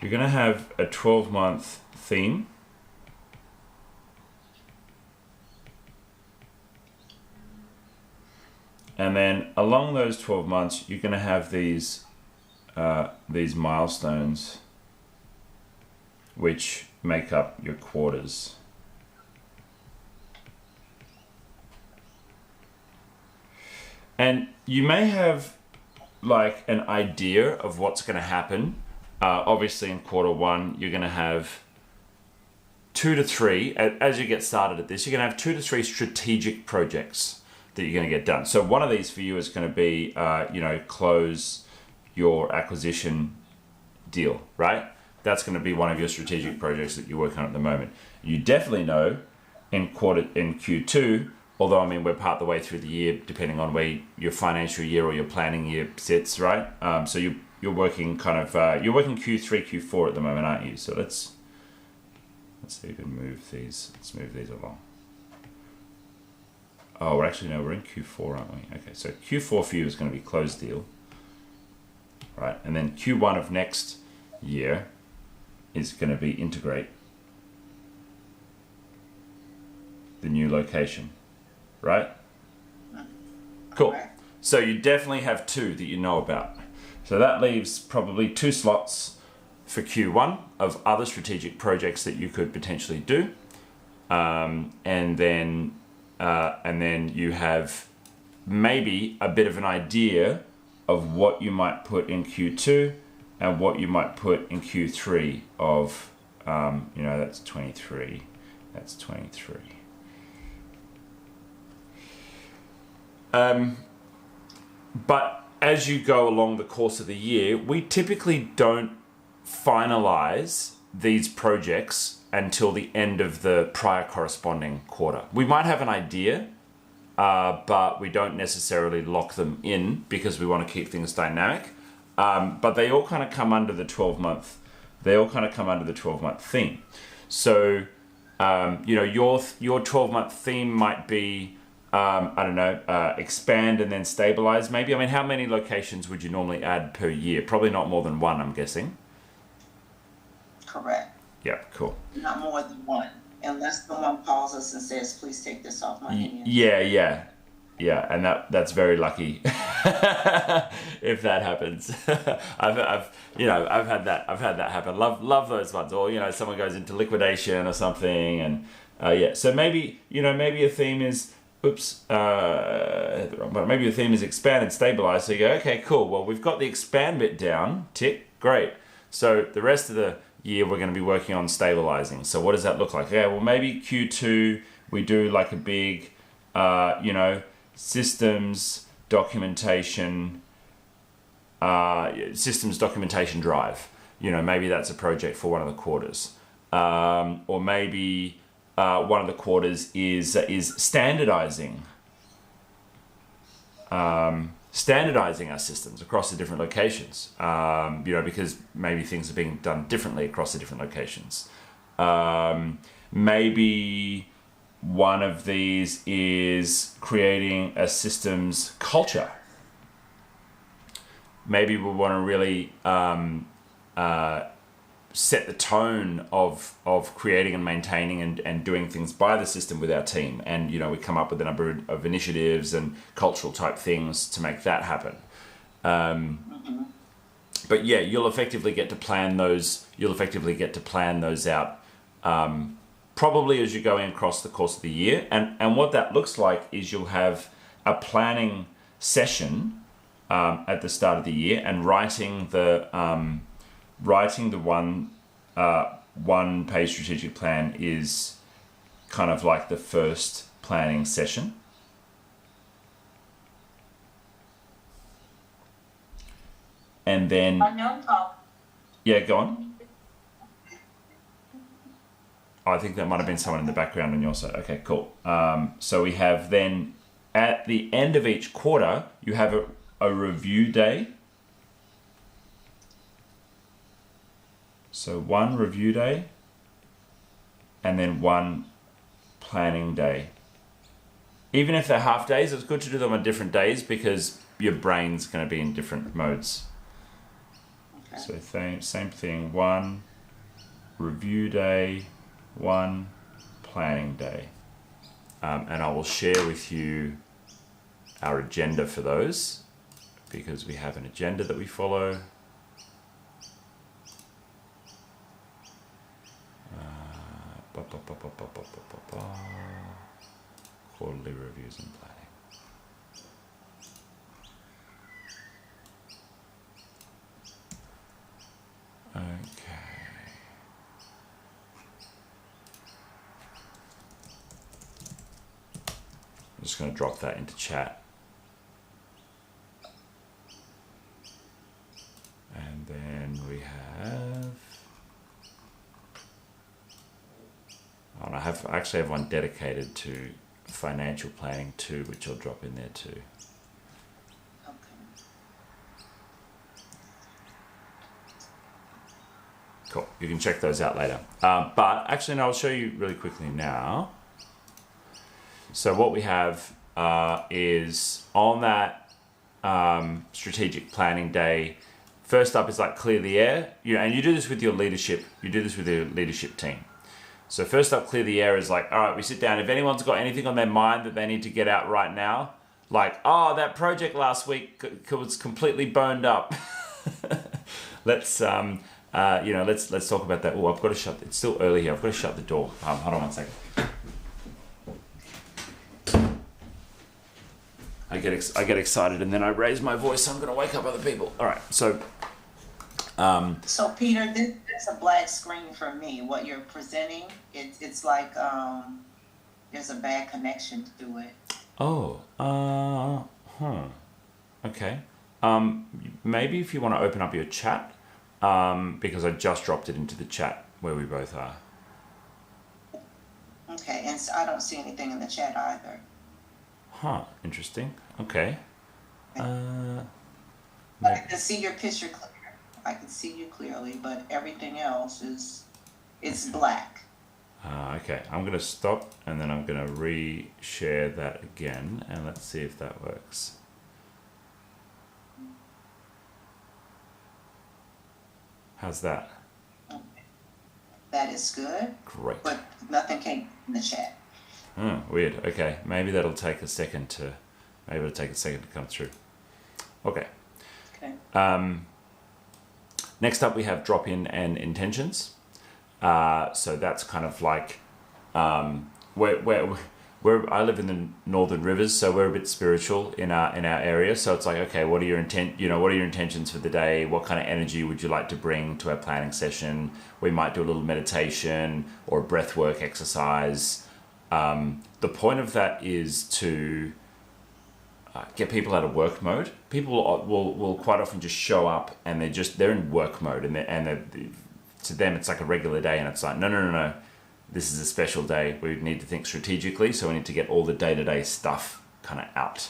you're going to have a 12-month theme. And then along those 12 months, you're going to have these milestones which make up your quarters. And you may have like an idea of what's going to happen. Obviously in quarter one, you're going to have 2 to 3, as you get started at this, you're going to have 2 to 3 strategic projects that you're going to get done. So one of these for you is going to be, close your acquisition deal, right? That's going to be one of your strategic projects that you're working on at the moment. You definitely know in Q2, although I mean we're part of the way through the year, depending on where your financial year or your planning year sits, right? So you're working you're working Q3, Q4 at the moment, aren't you? So let's see if we can move these. Let's move these along. Oh, we're in Q4, aren't we? Okay, so Q4 for you is going to be closed deal, right? And then Q1 of next year is going to be integrate the new location, right? Cool. So you definitely have 2 that you know about. So that leaves probably 2 slots for Q1 of other strategic projects that you could potentially do. And then you have maybe a bit of an idea of what you might put in Q2 and what you might put in Q3 of, that's 23. That's 23. But as you go along the course of the year, we typically don't finalize these projects until the end of the prior corresponding quarter. We might have an idea, but we don't necessarily lock them in because we want to keep things dynamic. But they all kind of come under the 12-month. They all kind of come under the 12-month theme. So, your 12-month theme might be, expand and then stabilize. Maybe. I mean, how many locations would you normally add per year? Probably not more than 1, I'm guessing. Correct. Yeah, cool. Not more than 1, unless someone calls us and says, "Please take this off my hands." Yeah, and that's very lucky if that happens. I've had that happen. Love those ones. Or someone goes into liquidation or something, and So maybe a theme is but maybe the theme is expand and stabilize. So you go, okay, cool. Well, we've got the expand bit down. Tick, great. So the rest of the year we're going to be working on stabilizing. So what does that look like? Yeah, well, maybe Q2 we do like a big, systems documentation drive. Maybe that's a project for one of the quarters, or maybe one of the quarters is standardizing our systems across the different locations, because maybe things are being done differently across the different locations. Maybe one of these is creating a systems culture. Maybe we want to really set the tone of creating and maintaining and doing things by the system with our team. And, we come up with a number of initiatives and cultural type things to make that happen. But yeah, you'll effectively get to plan those out, probably as you're going across the course of the year. And what that looks like is you'll have a planning session at the start of the year, and writing the one page strategic plan is kind of like the first planning session. And then yeah, go on. I think that might have been someone in the background on your side. Okay, cool. So we have then at the end of each quarter, you have a review day. So one review day and then one planning day. Even if they're half days, it's good to do them on different days because your brain's going to be in different modes. So same thing, 1 review day, 1 planning day. And I will share with you our agenda for those, because we have an agenda that we follow. Quarterly reviews and planning. Okay. I'm just going to drop that into chat. And then we have... Oh, I actually have one dedicated to financial planning too, which I'll drop in there too. Cool. You can check those out later. But actually, no, I'll show you really quickly now. So what we have is on that strategic planning day, first up is like clear the air. And you do this with your leadership. You do this with your leadership team. So first up, clear the air is like, all right, we sit down. If anyone's got anything on their mind that they need to get out right now, like, oh, that project last week was completely boned up. Let's talk about that. Oh, I've got to shut. It's still early here. I've got to shut the door. Hold on one second. I get excited and then I raise my voice. So I'm going to wake up other people. All right. So Peter, this is a black screen for me. What you're presenting, it's like there's a bad connection to it. Oh. Okay. Maybe if you want to open up your chat, because I just dropped it into the chat where we both are. Okay, and so I don't see anything in the chat either. Huh, interesting. Okay. But I can see your picture clear. I can see you clearly, but everything else it's black. Okay, I'm going to stop and then I'm going to re-share that again and let's see if that works. How's that? Okay. That is good. Great. But nothing came in the chat. Weird. Okay, maybe that'll take a second to come through. Okay. Next up, we have drop-in and intentions. So that's kind of like where I live in the Northern Rivers, so we're a bit spiritual in our area. So it's like, okay, what are your intentions for the day? What kind of energy would you like to bring to our planning session? We might do a little meditation or a breath work exercise. The point of that is to get people out of work mode. People will quite often just show up and they're in work mode and to them it's like a regular day and it's like no, this is a special day. We need to think strategically, so we need to get all the day-to-day stuff kind of out.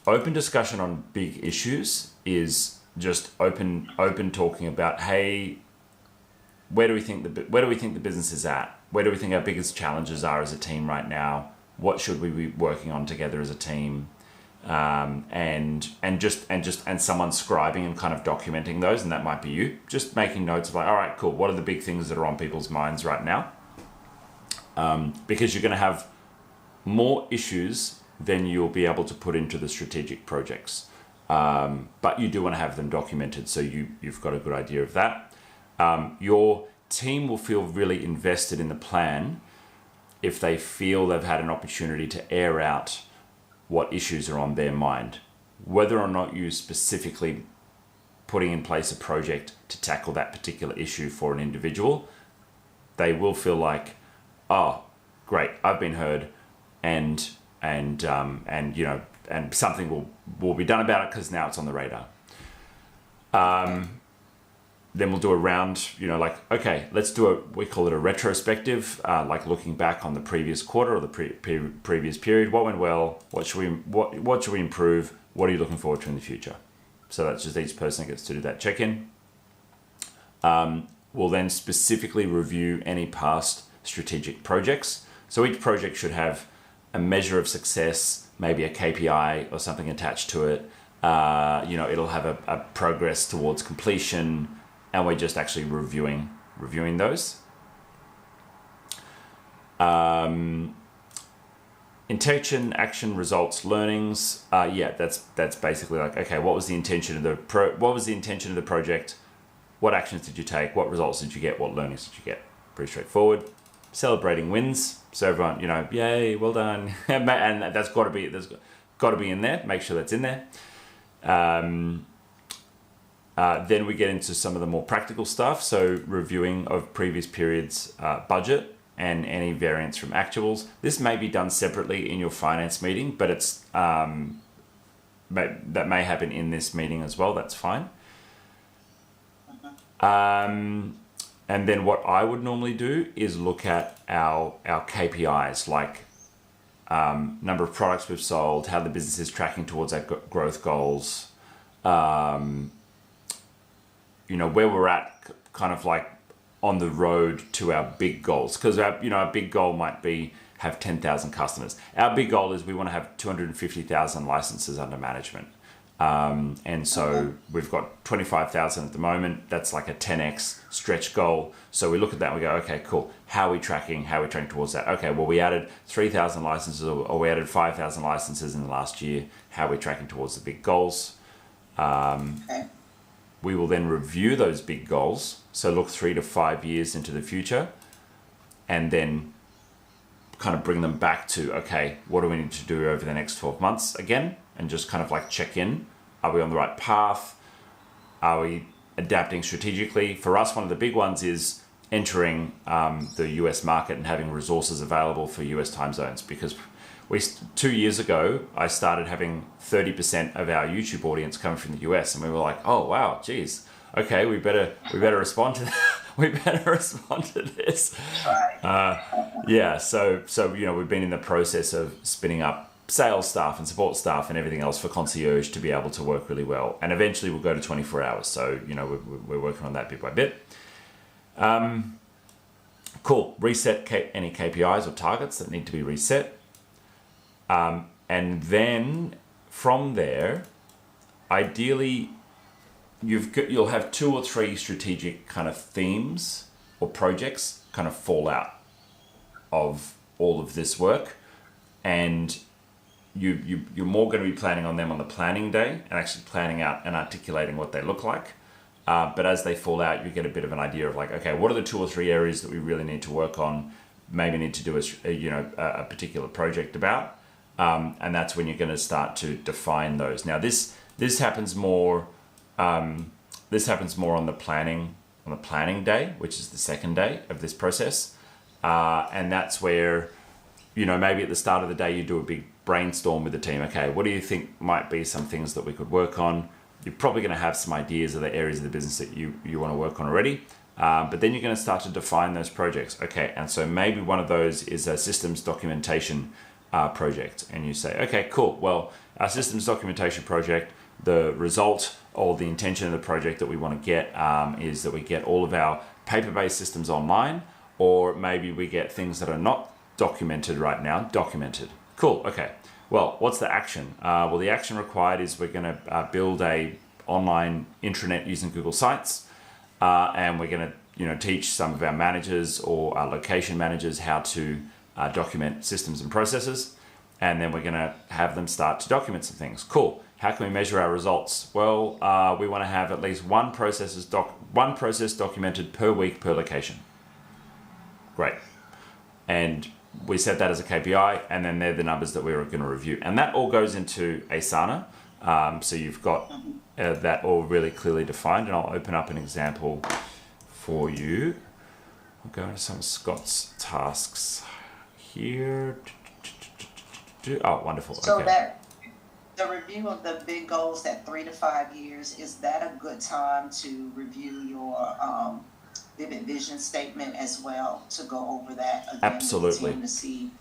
Open discussion on big issues is just open talking about, hey, where do we think the business is at? Where do we think our biggest challenges are as a team right now? What should we be working on together as a team? And someone scribing and kind of documenting those, and that might be you, just making notes of like, all right, cool, what are the big things that are on people's minds right now? Because you're going to have more issues than you'll be able to put into the strategic projects. But you do want to have them documented, so you've got a good idea of that. Your team will feel really invested in the plan if they feel they've had an opportunity to air out what issues are on their mind. Whether or not you specifically putting in place a project to tackle that particular issue for an individual, they will feel like, oh, great, I've been heard, and something will be done about it because now it's on the radar. Then we'll do a round, like, okay, let's do we call it a retrospective, like looking back on the previous quarter or the previous period. What went well? What should we improve? What are you looking forward to in the future? So that's just each person gets to do that check-in. We'll then specifically review any past strategic projects. So each project should have a measure of success, maybe a KPI or something attached to it, It'll have a progress towards completion, and we're just actually reviewing those. Intention, action, results, learnings. That's basically like, okay, what was the intention of the project? What actions did you take? What results did you get? What learnings did you get? Pretty straightforward. Celebrating wins, so everyone, yay, well done, and that's got to be in there. Make sure that's in there. Then we get into some of the more practical stuff. So reviewing of previous periods' budget and any variance from actuals. This may be done separately in your finance meeting, but it's that may happen in this meeting as well. That's fine. And then what I would normally do is look at our KPIs, like number of products we've sold, how the business is tracking towards our growth goals, where we're at, kind of like on the road to our big goals, because our big goal might be have 10,000 customers. Our big goal is we want to have 250,000 licenses under management. And so we've got 25,000 at the moment. That's like a 10x stretch goal. So we look at that and we go, okay, cool. How are we tracking? How are we tracking towards that? Okay, well, we added 3,000 licenses or we added 5,000 licenses in the last year. How are we tracking towards the big goals? We will then review those big goals. So look 3 to 5 years into the future and then kind of bring them back to, okay, what do we need to do over the next 12 months again? And just kind of like check in. Are we on the right path? Are we adapting strategically? For us, one of the big ones is entering the US market and having resources available for US time zones, because 2 years ago, I started having 30% of our YouTube audience coming from the US, and we were like, oh, wow, geez. Okay, we better respond to that. We better respond to this. So we've been in the process of spinning up sales staff and support staff and everything else for concierge to be able to work really well. And eventually we'll go to 24 hours. So, we're working on that bit by bit. Cool. Reset any KPIs or targets that need to be reset. And then from there, ideally, you'll have 2 or 3 strategic kind of themes or projects kind of fall out of all of this work, and you're more going to be planning on them on the planning day and actually planning out and articulating what they look like. But as they fall out, you get a bit of an idea of like, okay, what are the 2 or 3 areas that we really need to work on? Maybe need to do a particular project about, and that's when you're going to start to define those. Now this happens more. This happens more on the planning day, which is the second day of this process, and that's where maybe at the start of the day you do a big brainstorm with the team. Okay, what do you think might be some things that we could work on? You're probably going to have some ideas of the areas of the business that you want to work on already, but then you're going to start to define those projects. Okay, and so maybe one of those is a systems documentation project, and you say, okay, cool. Well, our systems documentation project, the result or the intention of the project that we want to get is that we get all of our paper-based systems online, or maybe we get things that are not documented right now documented. Cool. Okay. Well, what's the action? Well, the action required is we're going to build a online intranet using Google Sites, and we're going to teach some of our managers or our location managers how to document systems and processes, and then we're going to have them start to document some things. Cool. How can we measure our results? Well, we want to have at least one process documented per week per location. Great. And we set that as a KPI, and then they're the numbers that we're going to review. And that all goes into Asana. So you've got that all really clearly defined. And I'll open up an example for you. I'll go into some of Scott's tasks here. Oh, wonderful. So okay. that the review of the big goals at 3 to 5 years, is that a good time to review your vivid vision statement as well, to go over that again? Absolutely. With the team to see?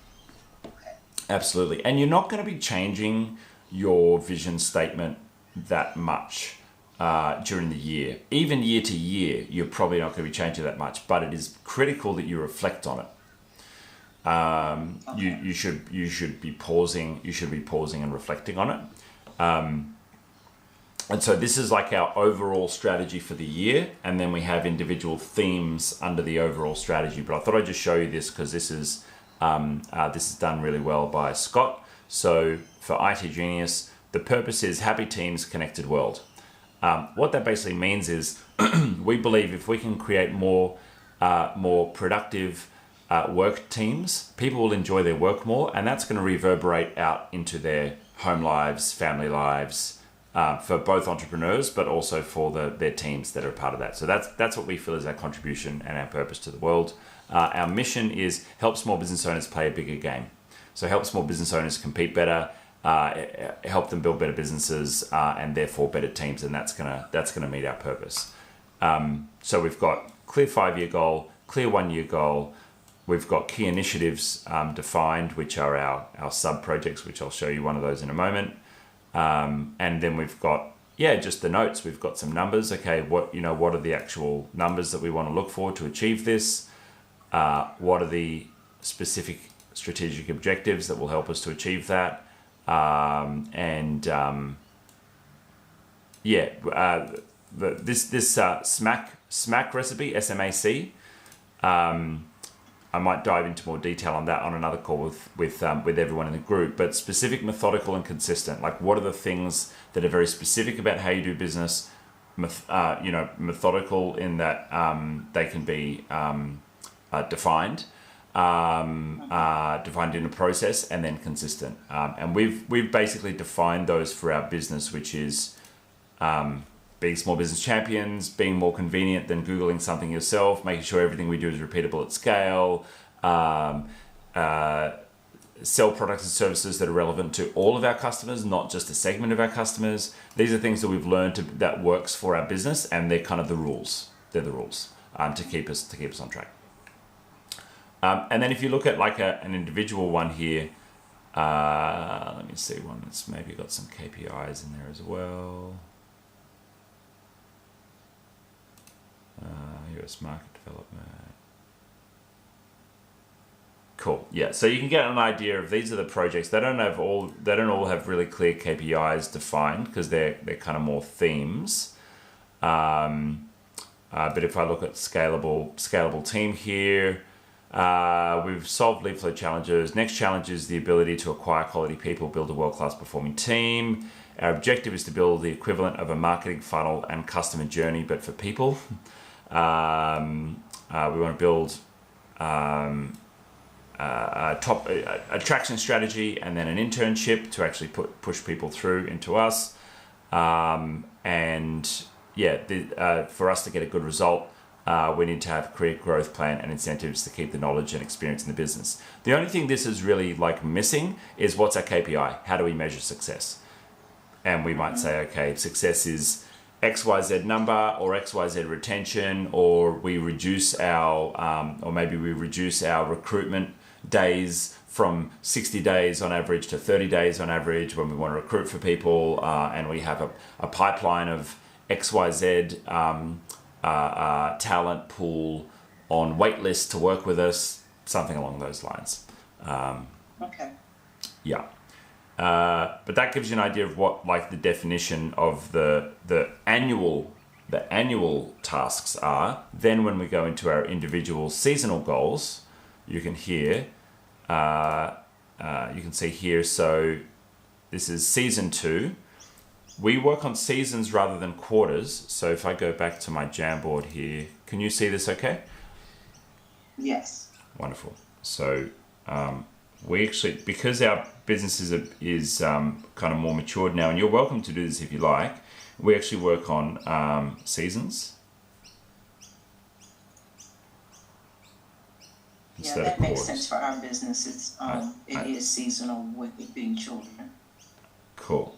Okay. Absolutely. And you're not going to be changing your vision statement that much during the year. Even year to year, you're probably not going to be changing that much, but it is critical that you reflect on it. Okay. You should be pausing and reflecting on it. And so this is like our overall strategy for the year, and then we have individual themes under the overall strategy. But I thought I'd just show you this because this is done really well by Scott. So for IT Genius, the purpose is happy teams, connected world. What that basically means is we believe if we can create more productive work teams, people will enjoy their work more, and that's going to reverberate out into their home lives, family lives, for both entrepreneurs, but also for their teams that are part of that. So that's what we feel is our contribution and our purpose to the world. Our mission is help small business owners play a bigger game. So help small business owners compete better, help them build better businesses, and therefore better teams, and that's gonna meet our purpose. So we've got clear 5-year goal, clear 1-year goal. We've got key initiatives defined, which are our sub projects, which I'll show you one of those in a moment. And then we've got, just the notes. We've got some numbers. Okay, what are the actual numbers that we want to look for to achieve this? What are the specific strategic objectives that will help us to achieve that? This SMAC recipe, SMAC. I might dive into more detail on that on another call with everyone in the group. But specific, methodical, and consistent. Like, what are the things that are very specific about how you do business? Methodical in that they can be defined in a process, and then consistent. And we've basically defined those for our business, which is being small business champions, being more convenient than Googling something yourself, making sure everything we do is repeatable at scale, sell products and services that are relevant to all of our customers, not just a segment of our customers. These are things that we've learned that works for our business, and they're kind of the rules. They're the rules to keep us on track. And then if you look at like an individual one here, let me see one that's maybe got some KPIs in there as well. US market development. Cool. Yeah. So you can get an idea of these are the projects. They don't all have really clear KPIs defined because they're kind of more themes. But if I look at scalable team here, we've solved lead flow challenges. Next challenge is the ability to acquire quality people, build a world-class performing team. Our objective is to build the equivalent of a marketing funnel and customer journey, but for people. We want to build a top attraction strategy, and then an internship to actually push people through into us. For us to get a good result, we need to have a career growth plan and incentives to keep the knowledge and experience in the business. The only thing this is really like missing is what's our KPI? How do we measure success? And we might say, okay, success is XYZ number, or XYZ retention, or we reduce our, or maybe we reduce our recruitment days from 60 days on average to 30 days on average when we want to recruit for people, and we have a pipeline of XYZ talent pool on wait list to work with us, something along those lines. Okay. Yeah. But that gives you an idea of what like the definition of the annual tasks are. Then when we go into our individual seasonal goals, you can see here, so this is season 2. We work on seasons rather than quarters. So if I go back to my Jamboard here, can you see this okay? Yes. Wonderful. So we actually, because our business is kind of more matured now, and you're welcome to do this if you like, we actually work on seasons. Yeah, that makes sense for our business. It is seasonal with it being children. Cool.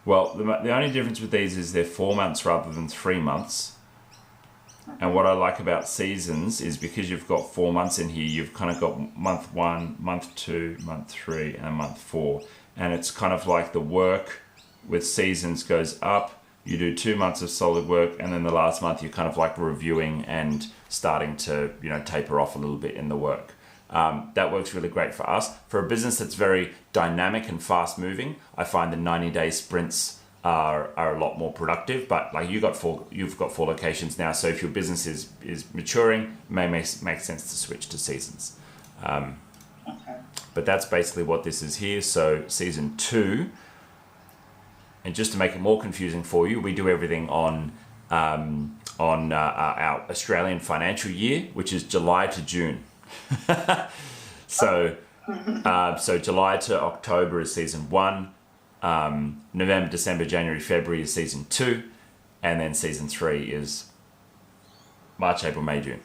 Well, the only difference with these is they're 4 months rather than 3 months. And what I like about seasons is because you've got 4 months in here, you've kind of got month 1, month 2, month 3, and month 4. And it's kind of like the work with seasons goes up. You do 2 months of solid work, and then the last month you're kind of like reviewing and starting to, taper off a little bit in the work. That works really great for us. For a business that's very dynamic and fast moving, I find the 90-day sprints are a lot more productive. But like you've got four locations now, so if your business is maturing, it may make sense to switch to seasons. Okay. But that's basically what this is here. So season 2, and just to make it more confusing for you, we do everything on our Australian financial year, which is July to June. So July to October is season 1. November, December, January, February is season 2, and then season 3 is March, April, May, June.